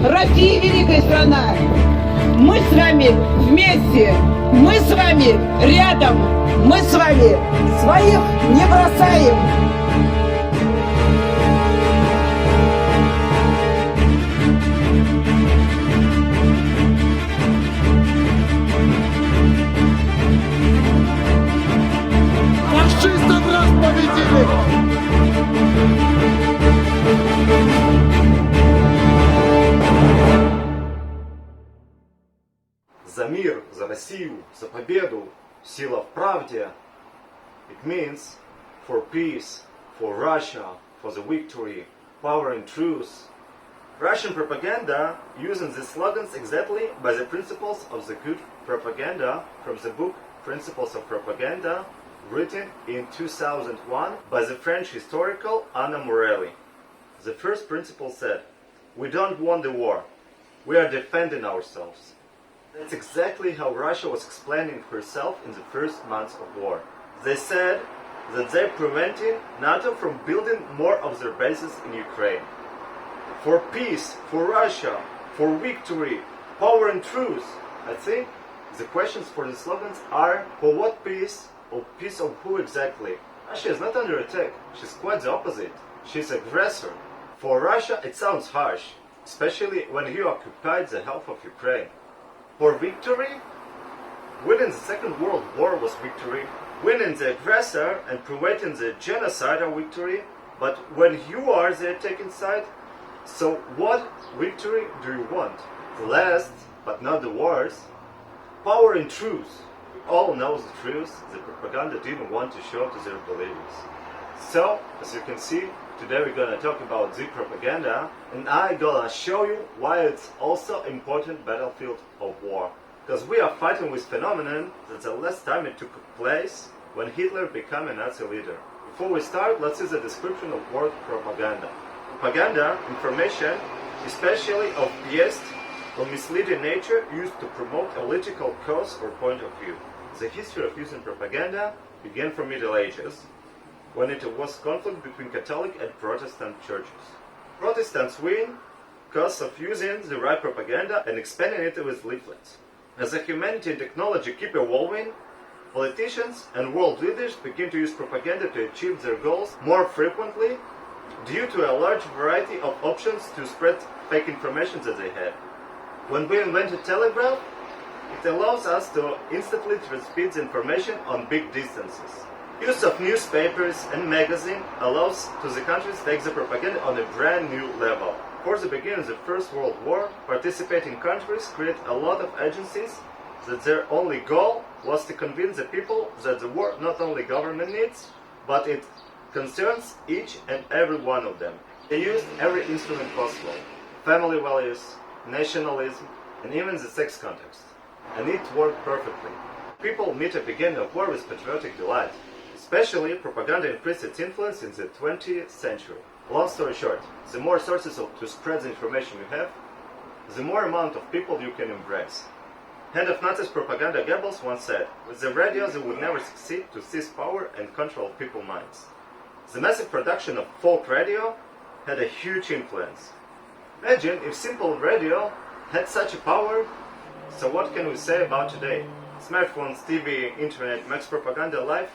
Россия великая страна. Мы с вами вместе, мы с вами рядом, мы с вами своих не бросаем. Фашистов раз победили! За мир, за Россию, за победу, сила в правде. It means for peace, for Russia, for the victory, power and truth. Russian propaganda using these slogans exactly by the principles of the good propaganda from the book Principles of Propaganda, written in 2001 by the French historical Anna Morelli. The first principle said, "We don't want the war, we are defending ourselves." That's exactly how Russia was explaining herself in the first months of war. They said that they're preventing NATO from building more of their bases in Ukraine. For peace, for Russia, for victory, power and truth. I think the questions for the slogans are, for what peace, or peace of who exactly? Russia is not under attack, she's quite the opposite. She's aggressor. For Russia it sounds harsh, especially when you occupied the half of Ukraine. For victory? Winning the Second World War was victory. Winning the aggressor and preventing the genocide are victory. But when you are the attacking side, so what victory do you want? The last, but not the wars. Power and truth. All knows the truth. The propaganda didn't want to show to their believers. So, as you can see, today we're gonna talk about the propaganda, and I'm gonna show you why it's also important battlefield of war. Because we are fighting with phenomenon that the last time it took place when Hitler became a Nazi leader. Before we start, let's see the description of word propaganda. Propaganda, information, especially of biased or misleading nature, used to promote a political cause or point of view. The history of using propaganda began from Middle Ages, when it was conflict between Catholic and Protestant churches. Protestants win because of using the right propaganda and expanding it with leaflets. As the humanity and technology keep evolving, politicians and world leaders begin to use propaganda to achieve their goals more frequently due to a large variety of options to spread fake information that they had. When we invented telegraph, it allows us to instantly transmit the information on big distances. Use of newspapers and magazines allows to the countries to take the propaganda on a brand new level. For the beginning of the First World War, participating countries created a lot of agencies that their only goal was to convince the people that the war not only government needs, but it concerns each and every one of them. They used every instrument possible: family values, nationalism, and even the sex context. And it worked perfectly. People meet at the beginning of war with patriotic delight. Especially, propaganda increased its influence in the 20th century. Long story short, the more sources to spread the information you have, the more amount of people you can embrace. Head of Nazis propaganda Goebbels once said, with the radio they would never succeed to seize power and control people's minds. The massive production of folk radio had a huge influence. Imagine if simple radio had such a power, so what can we say about today? Smartphones, TV, internet makes propaganda life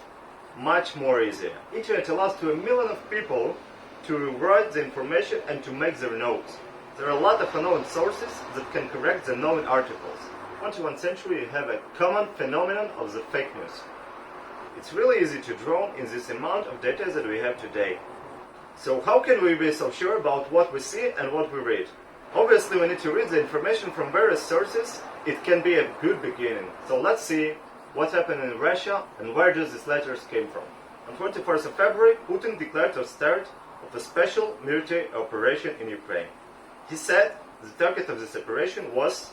much more easier. Internet allows to a million of people to rewrite the information and to make their notes. There are a lot of unknown sources that can correct the known articles. In the 21st century, you have a common phenomenon of the fake news. It's really easy to drown in this amount of data that we have today. So how can we be so sure about what we see and what we read? Obviously, we need to read the information from various sources. It can be a good beginning. So let's see what happened in Russia and where does these letters came from. On 21st of February, Putin declared the start of a special military operation in Ukraine. He said the target of this operation was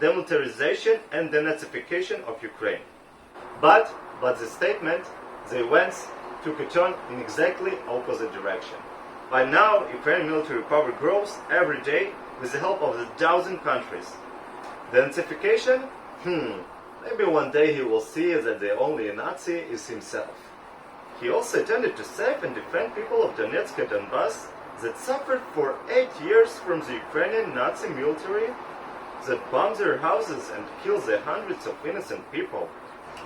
demilitarization and denazification of Ukraine. But the statement, the events took a turn in exactly opposite direction. By now, Ukrainian military power grows every day with the help of a dozen countries. Denazification? Maybe one day he will see that the only Nazi is himself. He also intended to save and defend people of Donetsk and Donbass that suffered for 8 years from the Ukrainian Nazi military that bombed their houses and killed the hundreds of innocent people.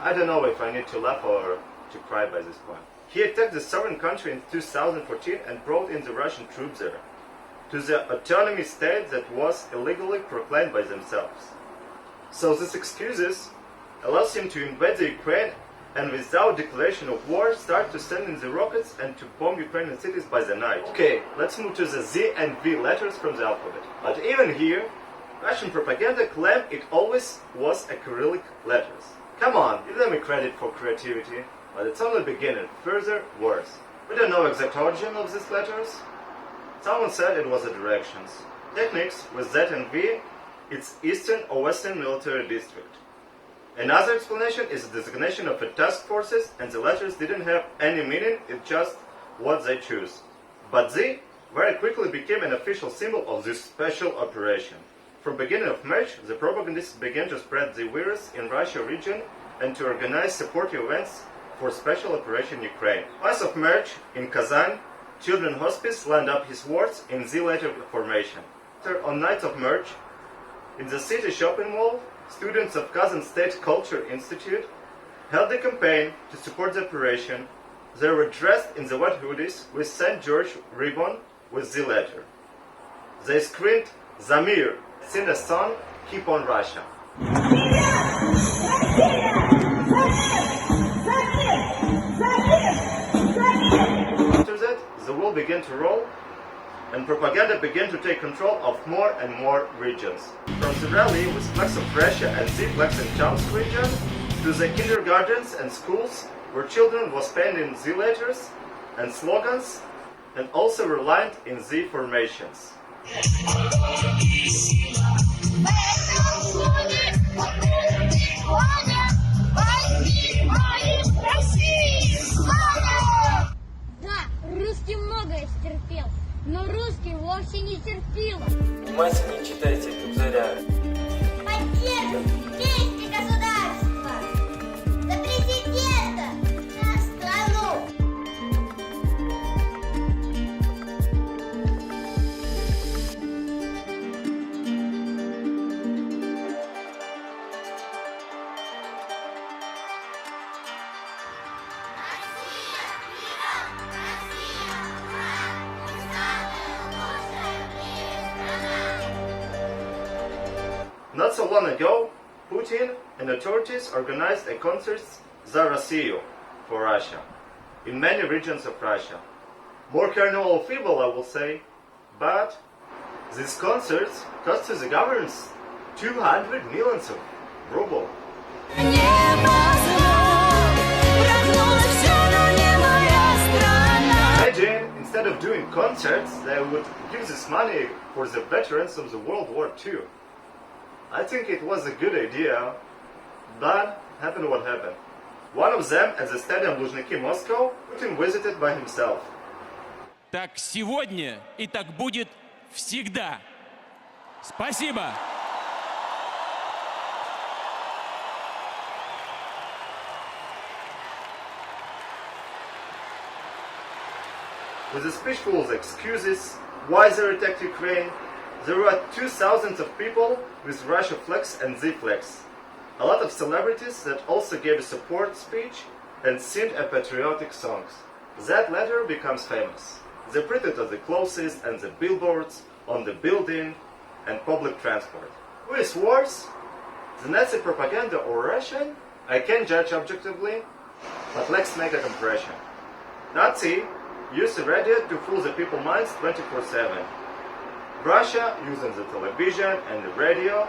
I don't know if I need to laugh or to cry by this point. He attacked the sovereign country in 2014 and brought in the Russian troops there, to the autonomy state that was illegally proclaimed by themselves. So these excuses allows him to invade the Ukraine and without declaration of war start to send in the rockets and to bomb Ukrainian cities by the night. Okay, let's move to the Z and V letters from the alphabet. But even here, Russian propaganda claimed it always was a Cyrillic letters. Come on, give them a credit for creativity, but it's only beginning, further worse. We don't know exact origin of these letters. Someone said it was the directions. Techniques with Z and V, it's Eastern or Western Military District. Another explanation is the designation of a task forces and the letters didn't have any meaning, it's just what they choose. But Z very quickly became an official symbol of this special operation. From beginning of March, the propagandists began to spread the virus in Russia region and to organize supportive events for Special Operation Ukraine. Month of March, in Kazan, Children's Hospice lined up his words in Z-letter formation. On 9th of March, in the city shopping mall, students of Kazan State Culture Institute held a campaign to support the operation. They were dressed in the white hoodies with St. George ribbon with Z-letter. They screamed, "Zamir, sing a song, keep on Russia." After that, the world began to roll and propaganda began to take control of more and more regions. From the rally with flags of Russia and Z-flags in Tomsk region, to the kindergartens and schools where children was painting Z letters and slogans and also were lined in Z formations. Да, русский многое стерпел, но русский вовсе не терпил. Внимательнее читайте, повторяю. Поддержим честь государства! За президента! За страну! Not so long ago, Putin and authorities organized a concert "За Россию" for Russia in many regions of Russia. More carnival feeble, I will say, but these concerts cost to the governments 200 millions of ruble. Imagine, instead of doing concerts, they would give this money for the veterans of the World War II. I think it was a good idea, but happened what happened. One of them at the stadium Luzhniki Moscow, Putin visited by himself. Так сегодня и так будет всегда. Спасибо. With the speech full of excuses, why they attacked Ukraine, there were 2,000 of people with Russia flags and Z flags. A lot of celebrities that also gave a support speech and sang a patriotic songs. That later becomes famous. They printed on the clothes and the billboards, on the building and public transport. Who is worse? The Nazi propaganda or Russian? I can't judge objectively, but let's make a comparison. Nazi used the radio to fool the people's minds 24/7. Russia using the television and the radio,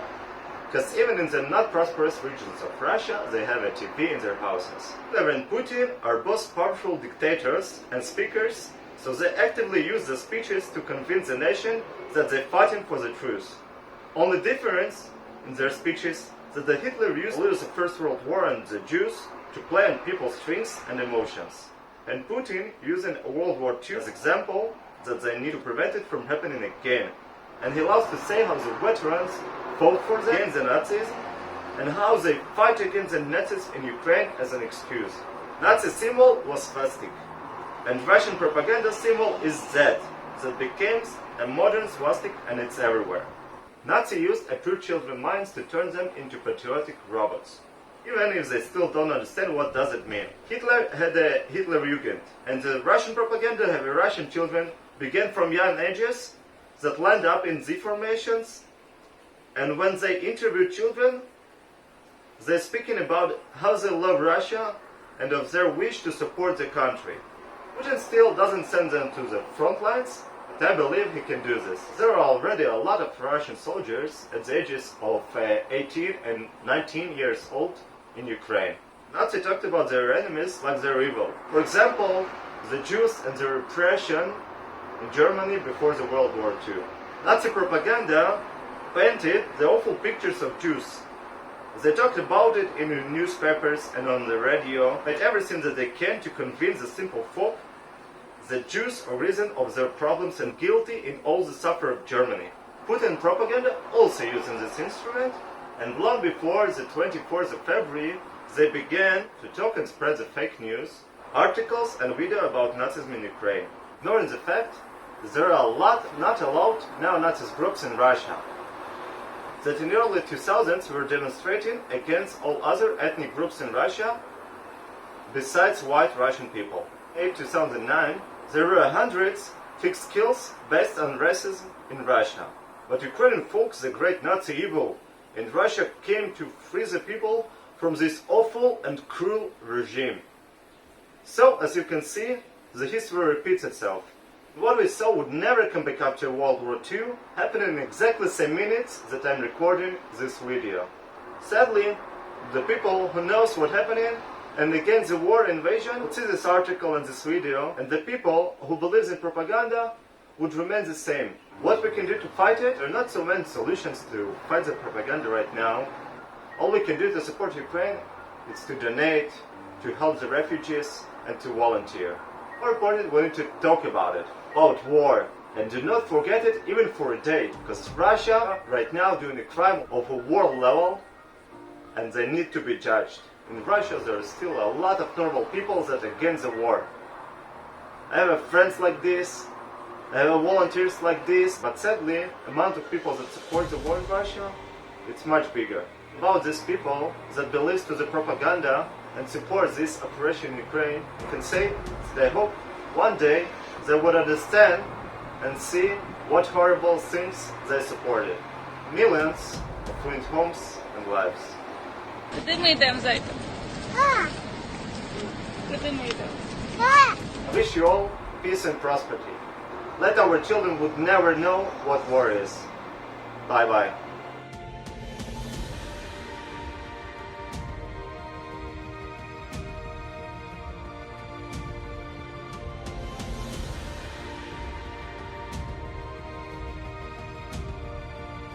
because even in the not prosperous regions of Russia, they have a TV in their houses. Hitler and Putin are both powerful dictators and speakers, so they actively use the speeches to convince the nation that they're fighting for the truth. Only difference in their speeches that the Hitler used to lose the First World War and the Jews to play on people's strings and emotions. And Putin using World War II as example that they need to prevent it from happening again. And he loves to say how the veterans fought for them against the Nazis and how they fight against the Nazis in Ukraine as an excuse. Nazi symbol was swastika, and Russian propaganda symbol is Z. that became a modern swastik and it's everywhere. Nazi used a pure children's minds to turn them into patriotic robots. Even if they still don't understand what does it mean. Hitler had a Hitlerjugend, and the Russian propaganda of Russian children began from young ages that lined up in Z formations, and when they interview children, they're speaking about how they love Russia and of their wish to support the country. Putin still doesn't send them to the front lines, but I believe he can do this. There are already a lot of Russian soldiers at the ages of 18 and 19 years old in Ukraine. Nazi talked about their enemies like they're evil. For example, the Jews and their repression in Germany before the World War II. Nazi propaganda painted the awful pictures of Jews. They talked about it in the newspapers and on the radio, made everything that they can to convince the simple folk that Jews are reason of their problems and guilty in all the suffer of Germany. Putin propaganda also using this instrument, and long before the 24th of February, they began to talk and spread the fake news, articles and video about Nazism in Ukraine, ignoring the fact that there are a lot not allowed neo-Nazi groups in Russia, that in the early 2000s were demonstrating against all other ethnic groups in Russia besides white Russian people. In 2009, there were hundreds fixed kills based on racism in Russia. But Ukrainian folks, the great Nazi evil, and Russia came to free the people from this awful and cruel regime. So, as you can see, the history repeats itself. What we saw would never come back after World War II, happened in exactly the same minutes that I'm recording this video. Sadly, the people who knows what's happening and against the war invasion would see this article and this video, and the people who believes in propaganda would remain the same. What we can do to fight it? There are not so many solutions to fight the propaganda right now. All we can do to support Ukraine is to donate, to help the refugees, and to volunteer. More important, we need to talk about it, about war. And do not forget it even for a day, because Russia right now doing a crime of a world level, and they need to be judged. In Russia there are still a lot of normal people that are against the war. I have friends like this, I have volunteers like this, but sadly, the amount of people that support the war in Russia, it's much bigger. About these people that believes to the propaganda and support this operation in Ukraine, I can say that I hope one day they would understand and see what horrible things they supported. Millions of ruined homes and lives. Куди ми йдемо, зайка? Куди ми йдемо? I wish you all peace and prosperity. Let our children would never know what war is. Bye bye.